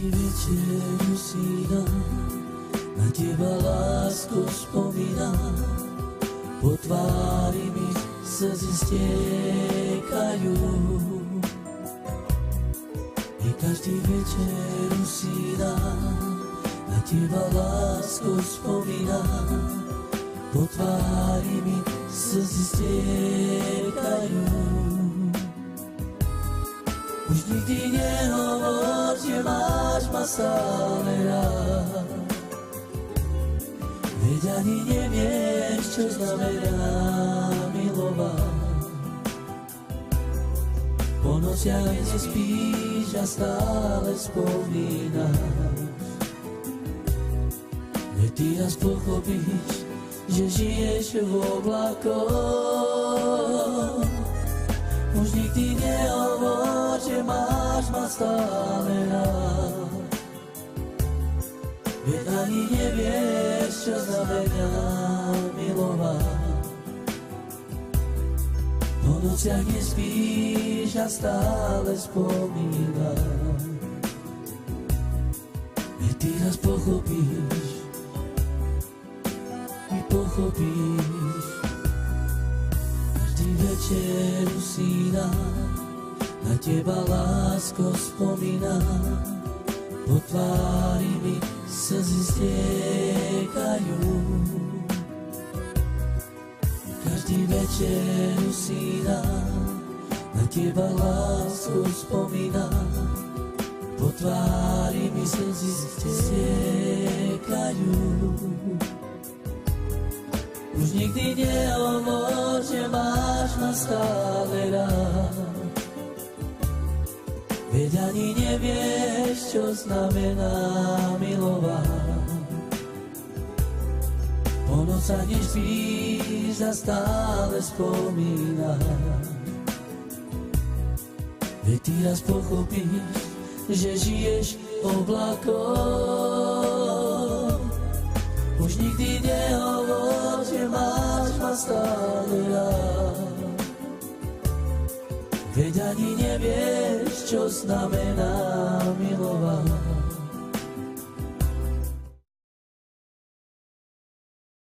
Každý večer si dám, na teba lásku spomínam, po tvári mi slzy stiekajú. I každý večer si dám, na teba lásku spomínam, po tvári mi slzy stiekajú. Už nikdy nehovor, že máš ma stále rád, veď ani nevieš, čo znamená milovať. Po nociach nespíš a stále spomínaš, veď ty raz pochopíš, že žiješ v oblakoch. Už nikdy nehovor, že máš ma stále rád, veď ani nevieš, čo znamená milovať. Po nociach nespíš a stále spomínaš, veď ty raz pochopíš, pochopíš. Každý večer usínam, na teba lásko spomínam, po tvári mi slzy stiekajú. Každý večer usínam, na teba lásko spomínam, po tvári mi slzy stiekajú. Už nikdy nehovor, že máš ma stále rád, veď ani nevieš, čo znamená milovať. Po nocách nespíš a stále spomínaš, veď ty raz pochopíš, že žiješ v oblakoch. Už nikdy nehovor, že máš ma stále rád, veď ani nevieš, čo znamená milovať.